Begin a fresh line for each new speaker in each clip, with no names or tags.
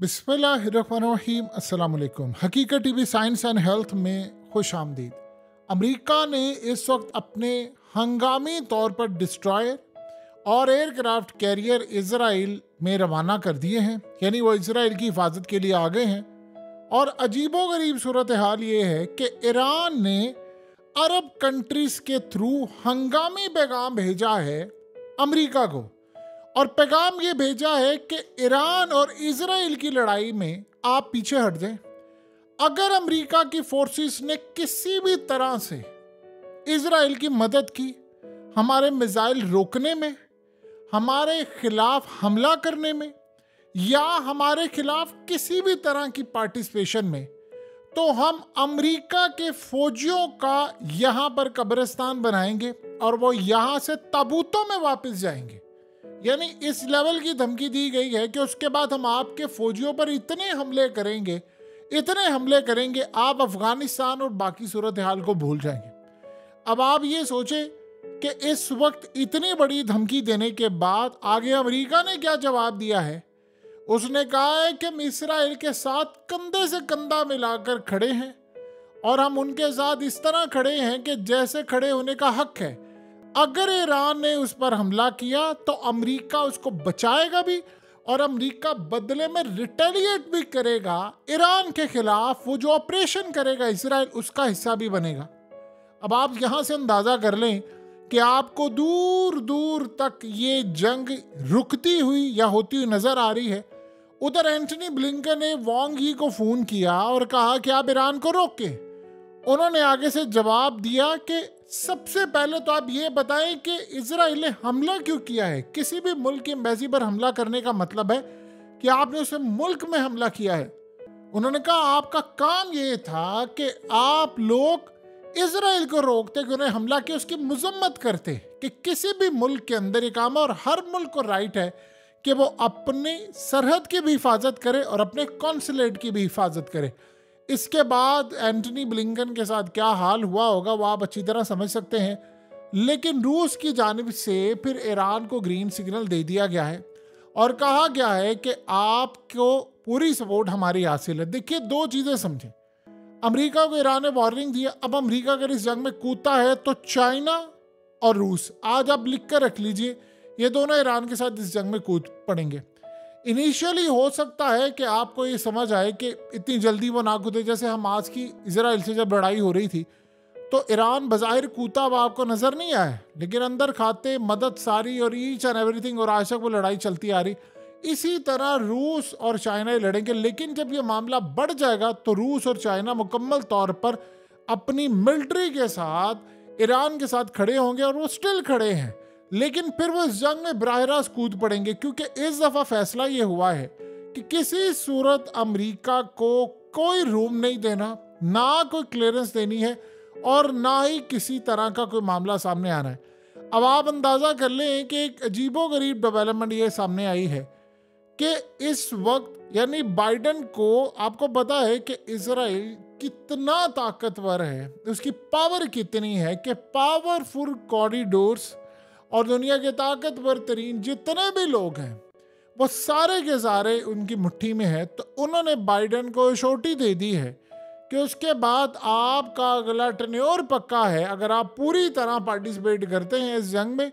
बिस्मिल्लाहिर्रहमानिर्रहीम। अस्सलाम वालेकुम। हकीकत टीवी साइंस एंड हेल्थ में खुश आमदीद। अमरीका ने इस वक्त अपने हंगामी तौर पर डिस्ट्रॉयर और एयरक्राफ्ट कैरियर इजराइल में रवाना कर दिए हैं, यानी वो इजराइल की हिफाजत के लिए आ गए हैं। और अजीबोगरीब सूरत हाल ये है कि ईरान ने अरब कंट्रीज के थ्रू हंगामी पैगाम भेजा है अमरीका को, और पैगाम ये भेजा है कि ईरान और इजराइल की लड़ाई में आप पीछे हट जाएं। अगर अमेरिका की फोर्सेस ने किसी भी तरह से इजराइल की मदद की हमारे मिसाइल रोकने में, हमारे खिलाफ हमला करने में, या हमारे खिलाफ किसी भी तरह की पार्टिसिपेशन में, तो हम अमेरिका के फौजियों का यहाँ पर कब्रिस्तान बनाएंगे और वो यहाँ से ताबूतों में वापस जाएंगे। यानी इस लेवल की धमकी दी गई है कि उसके बाद हम आपके फौजियों पर इतने हमले करेंगे आप अफगानिस्तान और बाकी सूरत हाल को भूल जाएंगे। अब आप ये सोचें कि इस वक्त इतनी बड़ी धमकी देने के बाद आगे अमेरिका ने क्या जवाब दिया है। उसने कहा है कि हम इसराइल के साथ कंधे से कंधा मिलाकर खड़े हैं और हम उनके साथ इस तरह खड़े हैं कि जैसे खड़े होने का हक है। अगर ईरान ने उस पर हमला किया तो अमेरिका उसको बचाएगा भी, और अमेरिका बदले में रिटेलिएट भी करेगा। ईरान के खिलाफ वो जो ऑपरेशन करेगा इसराइल, उसका हिस्सा भी बनेगा। अब आप यहाँ से अंदाज़ा कर लें कि आपको दूर दूर तक ये जंग रुकती हुई या होती हुई नज़र आ रही है। उधर एंटनी ब्लिंकन ने वांग यी को फ़ोन किया और कहा कि आप ईरान को रोके। उन्होंने आगे से जवाब दिया कि सबसे पहले तो आप ये बताएं कि इजराइल ने हमला क्यों किया है। किसी भी मुल्क की एम्बेसी पर हमला करने का मतलब है कि आपने उसे मुल्क में हमला किया है। उन्होंने कहा आपका काम ये था कि आप लोग इजराइल को रोकते कि उन्हें हमला किया, उसकी मजम्मत करते कि किसी भी मुल्क के अंदर ये काम है और हर मुल्क को राइट है कि वो अपनी सरहद की भी हिफाजत करे और अपने कॉन्सुलेट की भी हिफाजत करे। इसके बाद एंटनी ब्लिंकन के साथ क्या हाल हुआ होगा वो आप अच्छी तरह समझ सकते हैं। लेकिन रूस की जानिब से फिर ईरान को ग्रीन सिग्नल दे दिया गया है और कहा गया है कि आपको पूरी सपोर्ट हमारी हासिल है। देखिए, दो चीज़ें समझें। अमेरिका को ईरान ने वार्निंग दिया, अब अमेरिका अगर इस जंग में कूदता है तो चाइना और रूस, आज आप लिख कर रख लीजिए, ये दोनों ईरान के साथ इस जंग में कूद पड़ेंगे। इनिशियली हो सकता है कि आपको ये समझ आए कि इतनी जल्दी वो ना कूदे। जैसे हमास की इजराइल से जब लड़ाई हो रही थी तो ईरान बज़ाहिर कूदा हुआ आपको नज़र नहीं आया, लेकिन अंदर खाते मदद सारी और ईच एंड एवरीथिंग, और आज तक वो लड़ाई चलती आ रही। इसी तरह रूस और चाइना लड़ेंगे, लेकिन जब ये मामला बढ़ जाएगा तो रूस और चाइना मुकम्मल तौर पर अपनी मिलिट्री के साथ ईरान के साथ खड़े होंगे, और वो स्टिल खड़े हैं। लेकिन फिर वो इस जंग में बराह रास्त कूद पड़ेंगे, क्योंकि इस दफ़ा फैसला ये हुआ है कि किसी सूरत अमेरिका को कोई रूम नहीं देना, ना कोई क्लियरेंस देनी है और ना ही किसी तरह का कोई मामला सामने आना है। अब आप अंदाज़ा कर लें कि एक अजीबोगरीब डेवलपमेंट ये सामने आई है कि इस वक्त यानी बाइडन को, आपको पता है कि इजराइल कितना ताकतवर है, उसकी पावर कितनी है कि पावरफुल कॉरिडोर्स और दुनिया के ताकतवर तरीन जितने भी लोग हैं वो सारे के सारे उनकी मुट्ठी में है। तो उन्होंने बाइडन को श्योरिटी दे दी है कि उसके बाद आपका अगला टेन्योर पक्का है अगर आप पूरी तरह पार्टिसिपेट करते हैं इस जंग में।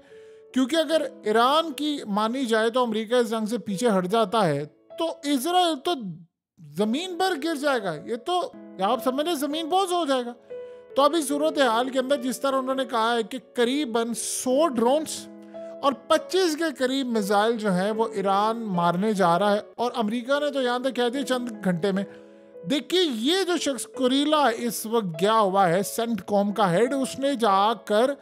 क्योंकि अगर ईरान की मानी जाए तो अमेरिका इस जंग से पीछे हट जाता है तो इजराइल तो ज़मीन पर गिर जाएगा। ये तो आप समझ रहे, ज़मीन बोझ हो जाएगा। तो अभी सूरत हाल के अंदर जिस तरह उन्होंने कहा है कि करीबन 100 ड्रोन्स और 25 के करीब मिसाइल जो हैं वो ईरान मारने जा रहा है, और अमेरिका ने तो यहाँ तक कह दिया चंद घंटे में। देखिए, ये जो शख्स कुरीला इस वक्त गया हुआ है, सेंटकॉम का हेड, उसने जाकर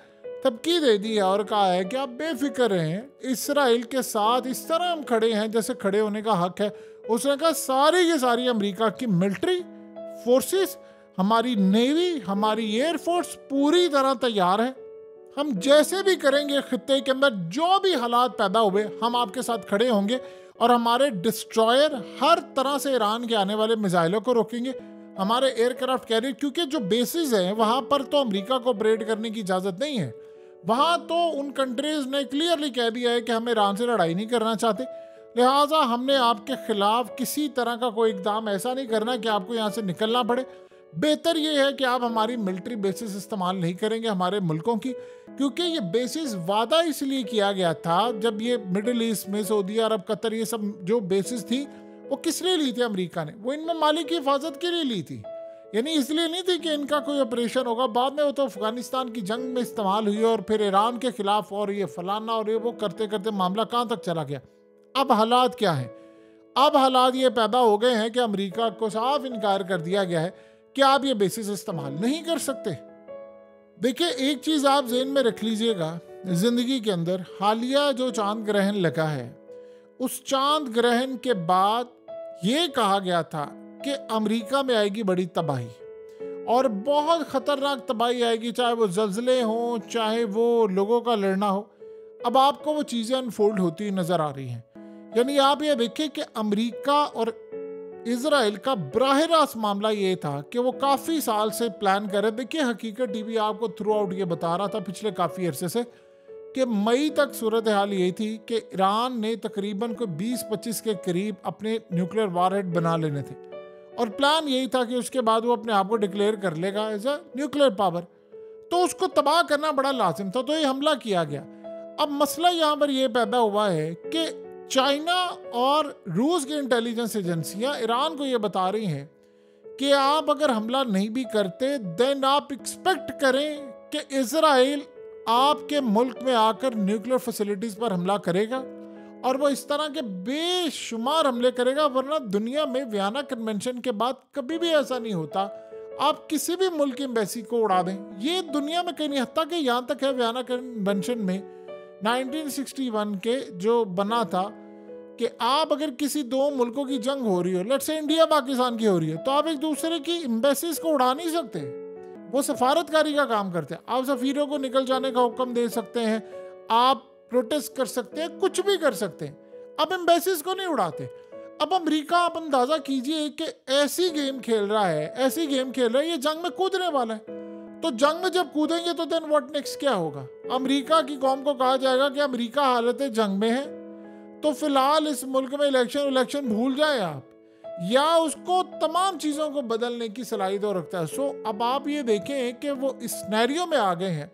धमकी दे दी है और कहा है कि आप बेफिक्र रहें, इसराइल के साथ इस तरह हम खड़े हैं जैसे खड़े होने का हक है। उसने कहा सारी की सारी अमेरिका की मिलिट्री फोर्सेस, हमारी नेवी, हमारी एयरफोर्स पूरी तरह तैयार है। हम जैसे भी करेंगे खित्ते के अंदर जो भी हालात पैदा हुए हम आपके साथ खड़े होंगे, और हमारे डिस्ट्रॉयर हर तरह से ईरान के आने वाले मिसाइलों को रोकेंगे। हमारे एयरक्राफ्ट कैरियर, क्योंकि जो बेसिस हैं वहाँ पर तो अमेरिका को ऑपरेट करने की इजाज़त नहीं है। वहाँ तो उन कंट्रीज़ ने क्लियरली कह दिया है कि हम ईरान से लड़ाई नहीं करना चाहते। लिहाजा हमने आपके खिलाफ किसी तरह का कोई इकदाम ऐसा नहीं करना कि आपको यहाँ से निकलना पड़े। बेहतर ये है कि आप हमारी मिलिट्री बेसिस इस्तेमाल नहीं करेंगे हमारे मुल्कों की, क्योंकि ये बेसिस वादा इसलिए किया गया था जब ये मिडिल ईस्ट में सऊदी अरब, कतर, ये सब जो बेसिस थी वो किस लिए ली थी अमेरिका ने? वो इन ममालिक की हिफाजत के लिए ली थी, यानी इसलिए नहीं थी कि इनका कोई ऑपरेशन होगा। बाद में वो तो अफगानिस्तान की जंग में इस्तेमाल हुई और फिर ईरान के खिलाफ और ये फलाना और ये वो करते करते मामला कहाँ तक चला गया। अब हालात क्या हैं? अब हालात ये पैदा हो गए हैं कि अमेरिका को साफ इनकार कर दिया गया है कि आप ये बेसिस इस्तेमाल नहीं कर सकते। देखिए, एक चीज़ आप जेहन में रख लीजिएगा, ज़िंदगी के अंदर हालिया जो चांद ग्रहण लगा है, उस चांद ग्रहण के बाद ये कहा गया था कि अमेरिका में आएगी बड़ी तबाही और बहुत ख़तरनाक तबाही आएगी, चाहे वो ज़लज़ले हों, चाहे वो लोगों का लड़ना हो। अब आपको वो चीज़ें अनफोल्ड होती नज़र आ रही हैं। यानी आप ये देखें कि अमेरिका और इजराइल का बराह रास्त मामला ये था कि वो काफ़ी साल से प्लान कर रहे। देखिए, हकीकत टीवी आपको थ्रू आउट ये बता रहा था पिछले काफ़ी अरसे से कि मई तक सूरत हाल ये थी कि ईरान ने तकरीबन को 20-25 के करीब अपने न्यूक्लियर वारहेड बना लेने थे और प्लान यही था कि उसके बाद वो अपने आप को डिक्लेयर कर लेगा एज अ न्यूक्लियर पावर, तो उसको तबाह करना बड़ा लाजिम था, तो ये हमला किया गया। अब मसला यहाँ पर यह पैदा हुआ है कि चाइना और रूस की इंटेलिजेंस एजेंसियां ईरान को यह बता रही हैं कि आप अगर हमला नहीं भी करते देन आप एक्सपेक्ट करें कि इजराइल आपके मुल्क में आकर न्यूक्लियर फैसिलिटीज पर हमला करेगा और वो इस तरह के बेशुमार हमले करेगा, वरना दुनिया में वियना कन्वेंशन के बाद कभी भी ऐसा नहीं होता आप किसी भी मुल्क की एम्बेसी को उड़ा दें। ये दुनिया में कहीं नहीं, हत्ता कि यहाँ तक है वियना कन्वेंशन में 1961 के जो बना था कि आप अगर किसी दो मुल्कों की जंग हो रही हो, लेट्स से इंडिया पाकिस्तान की हो रही है, तो आप एक दूसरे की एम्बेसीज को उड़ा नहीं सकते। वो सफारतकारी का काम करते हैं। आप सफीरों को निकल जाने का हुक्म दे सकते हैं, आप प्रोटेस्ट कर सकते हैं, कुछ भी कर सकते हैं, अब एम्बेसीज को नहीं उड़ाते। अब अमेरिका, आप अंदाजा कीजिए कि ऐसी गेम खेल रहा है, ऐसी गेम खेल रहा है, ये जंग में कूदने वाला है। तो जंग में जब कूदेंगे तो देन व्हाट नेक्स्ट क्या होगा? अमेरिका की कौम को कहा जाएगा कि अमेरिका हालत जंग में है, तो फिलहाल इस मुल्क में इलेक्शन भूल जाए आप, या उसको तमाम चीज़ों को बदलने की सलाहियत रखता है। सो अब आप ये देखें कि वो इस सिनेरियो में आ गए हैं।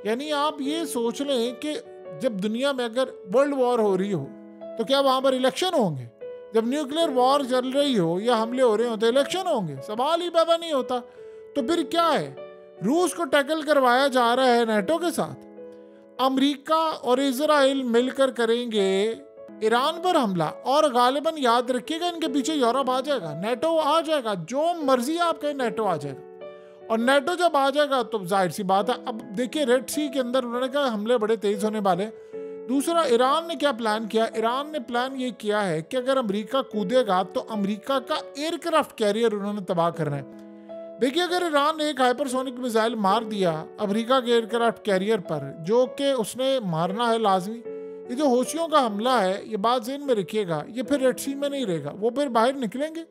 यानी आप ये सोच लें कि जब दुनिया में अगर वर्ल्ड वॉर हो रही हो तो क्या वहाँ पर इलेक्शन होंगे? जब न्यूक्लियर वॉर चल रही हो या हमले हो रहे हो तो इलेक्शन होंगे? सवाल ही पैदा नहीं होता। तो फिर क्या है? रूस को टैकल करवाया जा रहा है नेटो के साथ, अमेरिका और इजराइल मिलकर करेंगे ईरान पर हमला, और गालिबन याद रखिएगा इनके पीछे यूरोप आ जाएगा, नेटो आ जाएगा, जो मर्जी आप कहें नेटो आ जाएगा। और नेटो जब आ जाएगा तो जाहिर सी बात है, अब देखिए रेड सी के अंदर उन्होंने कहा हमले बड़े तेज होने वाले। दूसरा, ईरान ने क्या प्लान किया? ईरान ने प्लान ये किया है कि अगर अमेरिका कूदेगा तो अमेरिका का एयरक्राफ्ट कैरियर उन्होंने तबाह करना है। देखिए, अगर ईरान ने एक हाइपरसोनिक मिसाइल मार दिया अमेरिका के एयरक्राफ्ट कैरियर पर, जो कि उसने मारना है लाजमी, ये जो होशियों का हमला है, ये बात ज़हन में रखिएगा, ये फिर रेड सी में नहीं रहेगा, वो फिर बाहर निकलेंगे,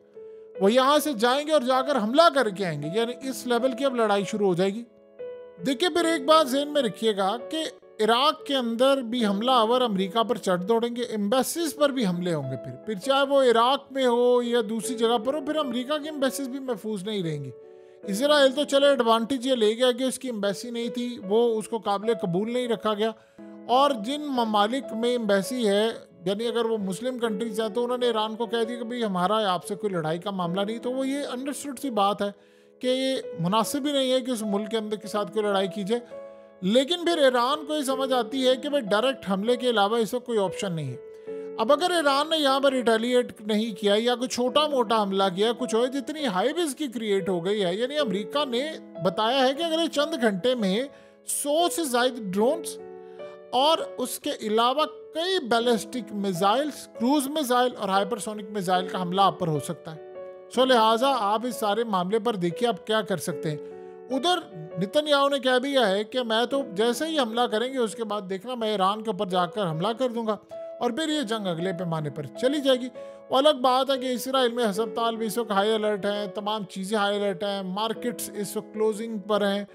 वो यहाँ से जाएंगे और जाकर हमला करके आएंगे, यानी इस लेवल की अब लड़ाई शुरू हो जाएगी। देखिए, फिर एक बात ज़हन में रखिएगा कि इराक के अंदर भी हमलावर अमेरिका पर चढ़ दौड़ेंगे, एम्बेसीज पर भी हमले होंगे, फिर चाहे वो इराक में हो या दूसरी जगह पर हो, फिर अमेरिका की एम्बेसीज भी महफूज नहीं रहेंगी। इजराइल तो चले एडवांटेज ये ले गया कि उसकी एम्बेसी नहीं थी, वो उसको काबिल कबूल नहीं रखा गया, और जिन ममालिक में एम्बेसी है, यानी अगर वो मुस्लिम कंट्रीज है, तो उन्होंने ईरान को कह दिया कि भाई हमारा आपसे कोई लड़ाई का मामला नहीं। तो वो ये अंडरस्टूड सी बात है कि ये मुनासिब ही नहीं है कि उस मुल्क के अंदर के साथ कोई लड़ाई कीजिए। लेकिन फिर ईरान को ये समझ आती है कि भाई डायरेक्ट हमले के अलावा इसका कोई ऑप्शन नहीं है। अब अगर ईरान ने यहाँ पर रिटेलिएट नहीं किया या कोई छोटा मोटा हमला किया, कुछ हो, जितनी हाई रिस्क की क्रिएट हो गई है, यानी अमेरिका ने बताया है कि अगर चंद घंटे में 100 से ज़ायद ड्रोन्स और उसके अलावा कई बैलिस्टिक मिसाइल्स, क्रूज मिसाइल और हाइपरसोनिक मिसाइल का हमला आप पर हो सकता है। सो लिहाजा आप इस सारे मामले पर देखिए आप क्या कर सकते हैं। उधर नेतन्याहू ने कह दिया है कि मैं तो जैसे ही हमला करेंगे उसके बाद देखना मैं ईरान के ऊपर जाकर हमला कर दूंगा और फिर ये जंग अगले पैमाने पर चली जाएगी। वो अलग बात है कि इसराइल में हस्पताल भी इस वक्त हाई अलर्ट हैं, तमाम चीज़ें हाई अलर्ट हैं, मार्केट्स इस वक्त क्लोजिंग पर हैं,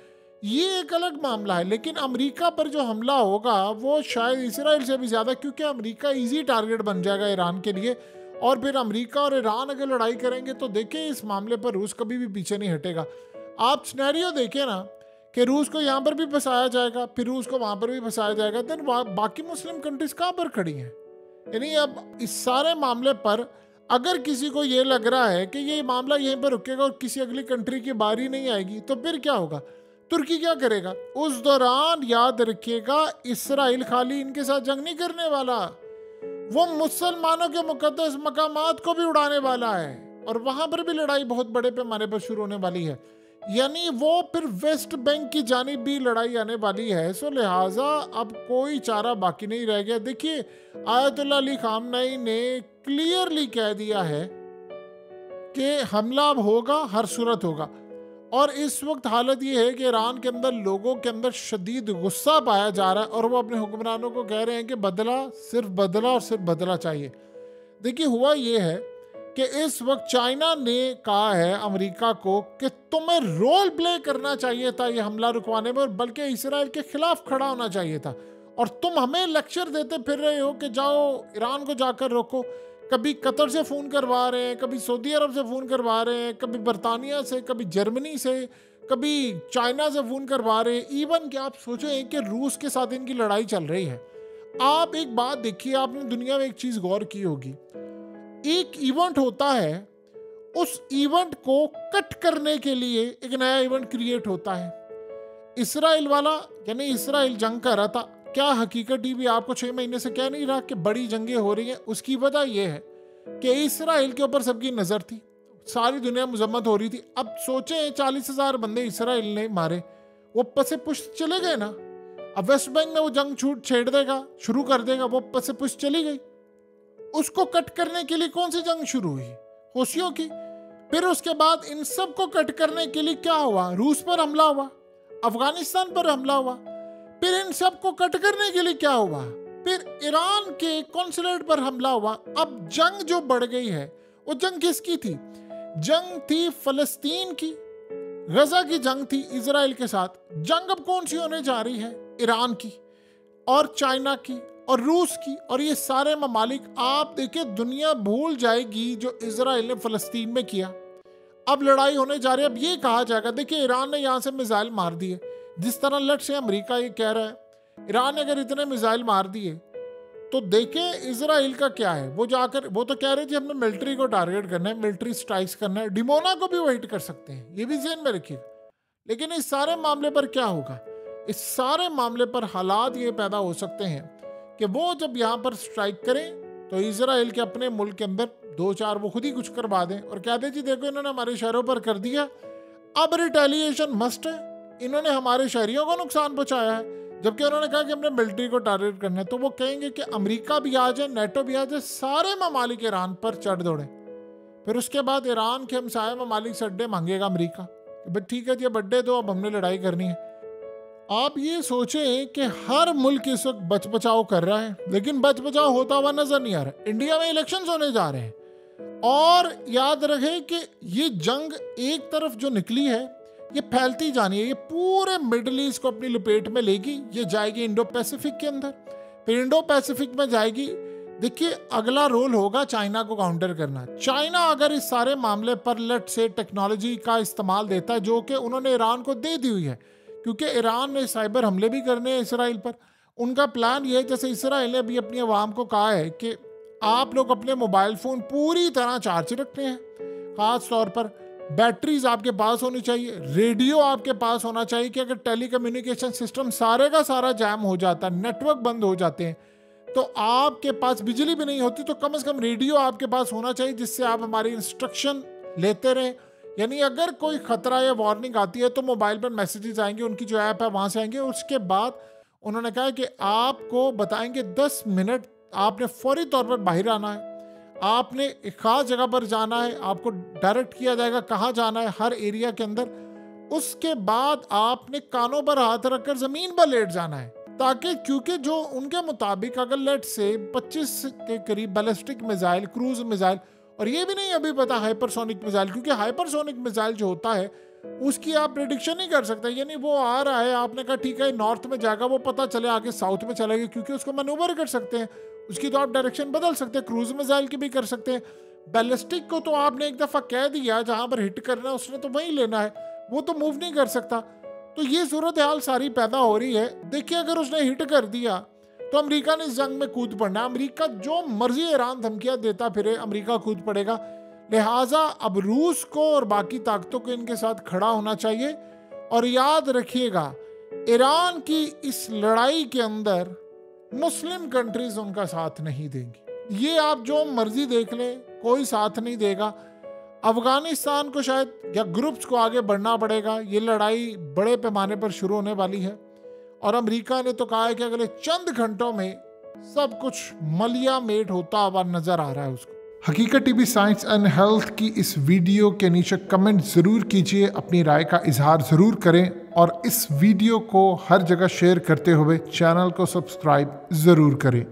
ये एक अलग मामला है। लेकिन अमेरिका पर जो हमला होगा वो शायद इसराइल से भी ज़्यादा, क्योंकि अमेरिका इजी टारगेट बन जाएगा ईरान के लिए। और फिर अमेरिका और ईरान अगर लड़ाई करेंगे तो देखिए इस मामले पर रूस कभी भी पीछे नहीं हटेगा। आप सिनेरियो देखिए ना कि रूस को यहाँ पर भी फंसाया जाएगा, फिर रूस को वहाँ पर भी फंसाया जाएगा, देन बाकी मुस्लिम कंट्रीज कहाँ पर खड़ी हैं? यानी अब इस सारे मामले पर अगर किसी को ये लग रहा है कि ये मामला यहीं पर रुकेगा और किसी अगली कंट्री की बारी नहीं आएगी, तो फिर क्या होगा? तुर्की क्या करेगा? उस दौरान याद रखिएगा इसराइल खाली इनके साथ जंग नहीं करने वाला, वो मुसलमानों के मुकद्दस मकामात को भी उड़ाने वाला है और वहां पर भी लड़ाई बहुत बड़े पैमाने पर शुरू होने वाली है। यानी वो फिर वेस्ट बैंक की जानिब भी लड़ाई आने वाली है। सो लिहाजा अब कोई चारा बाकी नहीं रह गया। देखिए आयतुल्लाह अली खामनेई ने क्लियरली कह दिया है कि हमला अब होगा, हर सूरत होगा। और इस वक्त हालत ये है कि ईरान के अंदर लोगों के अंदर शदीद गुस्सा पाया जा रहा है और वो अपने हुक्मरानों को कह रहे हैं कि बदला और सिर्फ बदला चाहिए। देखिए हुआ ये है कि इस वक्त चाइना ने कहा है अमेरिका को कि तुम्हें रोल प्ले करना चाहिए था ये हमला रुकवाने में, और बल्कि इसराइल के खिलाफ खड़ा होना चाहिए था। और तुम हमें लेक्चर देते फिर रहे हो कि जाओ ईरान को जाकर रोको। कभी कतर से फ़ोन करवा रहे हैं, कभी सऊदी अरब से फ़ोन करवा रहे हैं, कभी बरतानिया से, कभी जर्मनी से, कभी चाइना से फ़ोन करवा रहे हैं। इवन कि आप सोचें कि रूस के साथ इनकी लड़ाई चल रही है। आप एक बात देखिए, आपने दुनिया में एक चीज़ गौर की होगी, एक इवेंट होता है, उस इवेंट को कट करने के लिए एक नया इवेंट क्रिएट होता है। इसराइल वाला यानी इसराइल जंग कर रहा था, क्या हकीकत टीवी आपको 6 महीने से कह नहीं रहा कि बड़ी जंगें हो रही हैं? उसकी वजह यह है कि इसराइल के ऊपर सबकी नज़र थी, सारी दुनिया मजम्मत हो रही थी। अब सोचें 40,000 बंदे इसराइल ने मारे, वो पसे पुष्ट चले गए ना। अब वेस्ट बैंक में वो जंग छेड़ देगा, शुरू कर देगा, वो पसे पुष्ट चली गई। उसको कट करने के लिए कौन सी जंग शुरू हुई? हौसियों की। फिर उसके बाद इन सब को कट करने के लिए क्या हुआ? रूस पर हमला हुआ, अफगानिस्तान पर हमला हुआ। फिर इन सब को कट करने के लिए क्या हुआ? फिर ईरान के कॉन्सुलेट पर हमला हुआ। अब जंग जो बढ़ गई है, वो जंग किसकी थी? जंग थी फलस्तीन की, गजा की जंग थी इजराइल के साथ। जंग अब कौन सी होने जा रही है? ईरान की और चाइना की और रूस की। और ये सारे ममालिक, आप देखिए दुनिया भूल जाएगी जो इजराइल ने फलस्तीन में किया। अब लड़ाई होने जा रही है। अब ये कहा जाएगा, देखिए ईरान ने यहाँ से मिसाइल मार दिए, जिस तरह लट से अमेरिका ये कह रहा है ईरान ने अगर इतने मिसाइल मार दिए तो देखें इजराइल का क्या है। वो जाकर वो तो कह रहे थे हमने मिलिट्री को टारगेट करना है, मिलिट्री स्ट्राइक्स करना है, डिमोना को भी वो हिट कर सकते हैं, ये भी ज़हन में रखिए। लेकिन इस सारे मामले पर क्या होगा? इस सारे मामले पर हालात ये पैदा हो सकते हैं कि वो जब यहाँ पर स्ट्राइक करें तो इजराइल के अपने मुल्क के अंदर 2-4 वो खुद ही कुछ करवा दें और कह दें जी देखो इन्होंने हमारे शहरों पर कर दिया, अब रिटेलिएशन मस्ट है, इन्होंने हमारे शहरियों को नुकसान पहुंचाया है। जबकि उन्होंने कहा कि हमने मिलिट्री को टारगेट करना है, तो वो कहेंगे कि अमेरिका भी आ जाए, नेटो भी आ जाए, सारे ममालिक ईरान पर चढ़ दौड़े। फिर उसके बाद ईरान के हमसाये ममालिक से अड्डे मांगेगा अमेरिका, बट ठीक है जी बड्डे दो, अब हमने लड़ाई करनी है। आप ये सोचें कि हर मुल्क इस वक्त बच बचाव कर रहा है, लेकिन बच बचाव होता हुआ नजर नहीं आ रहा। इंडिया में इलेक्शंस होने जा रहे हैं और याद रहे कि ये जंग एक तरफ जो निकली है ये फैलती जानी है, ये पूरे मिडिल ईस्ट को अपनी लपेट में लेगी। ये जाएगी इंडो पैसिफिक के अंदर, फिर इंडो पैसिफिक में जाएगी। देखिए अगला रोल होगा चाइना को काउंटर करना। चाइना अगर इस सारे मामले पर लेट से टेक्नोलॉजी का इस्तेमाल देता है जो कि उन्होंने ईरान को दे दी हुई है, क्योंकि ईरान ने साइबर हमले भी करने हैं इसराइल पर। उनका प्लान ये है, जैसे इसराइल ने अभी अपनी आवाम को कहा है कि आप लोग अपने मोबाइल फ़ोन पूरी तरह चार्ज रखने हैं, ख़ास तौर पर बैटरीज आपके पास होनी चाहिए, रेडियो आपके पास होना चाहिए कि अगर टेलीकम्युनिकेशन सिस्टम सारे का सारा जैम हो जाता है, नेटवर्क बंद हो जाते हैं, तो आपके पास बिजली भी नहीं होती, तो कम से कम रेडियो आपके पास होना चाहिए जिससे आप हमारी इंस्ट्रक्शन लेते रहें। यानी अगर कोई खतरा या वार्निंग आती है तो मोबाइल पर मैसेजेस आएंगे, उनकी जो ऐप है वहाँ से आएंगे। उसके बाद उन्होंने कहा कि आपको बताएंगे 10 मिनट आपने फौरी तौर पर बाहर आना है, आपने एक खास जगह पर जाना है, आपको डायरेक्ट किया जाएगा कहाँ जाना है हर एरिया के अंदर। उसके बाद आपने कानों पर हाथ रखकर ज़मीन पर लेट जाना है, ताकि क्योंकि जो उनके मुताबिक अगर लेट से 25 के करीब बैलिस्टिक मिसाइल, क्रूज मिसाइल, और ये भी नहीं अभी पता हाइपरसोनिक मिसाइल, क्योंकि हाइपरसोनिक मिसाइल जो होता है उसकी आप प्रेडिक्शन नहीं कर सकते। यानी वो आ रहा है, आपने कहा ठीक है नॉर्थ में जाएगा, वो पता चले आगे साउथ में चलेगा, क्योंकि उसको मैनूवर कर सकते हैं, उसकी तो आप डायरेक्शन बदल सकते हैं, क्रूज मिसाइल की भी कर सकते हैं। बैलिस्टिक को तो आपने एक दफ़ा कह दिया जहां पर हिट करना है उसने तो वहीं लेना है, वो तो मूव नहीं कर सकता। तो ये सूरत हाल सारी पैदा हो रही है। देखिए अगर उसने हिट कर दिया तो अमेरिका ने इस जंग में कूद पड़ना है। अमेरिका जो मर्जी ईरान धमकियां देता फिरे, अमेरिका कूद पड़ेगा। लिहाजा अब रूस को और बाकी ताकतों को इनके साथ खड़ा होना चाहिए। और याद रखिएगा ईरान की इस लड़ाई के अंदर मुस्लिम कंट्रीज उनका साथ नहीं देंगी। ये आप जो मर्जी देख लें, कोई साथ नहीं देगा। अफगानिस्तान को शायद या ग्रुप्स को आगे बढ़ना पड़ेगा। ये लड़ाई बड़े पैमाने पर शुरू होने वाली है और अमेरिका ने तो कहा है कि अगले चंद घंटों में सब कुछ मलिया मेट होता हुआ नजर आ रहा है उसको। हकीकत टीवी साइंस एंड हेल्थ की इस वीडियो के नीचे कमेंट ज़रूर कीजिए, अपनी राय का इजहार ज़रूर करें और इस वीडियो को हर जगह शेयर करते हुए चैनल को सब्सक्राइब ज़रूर करें।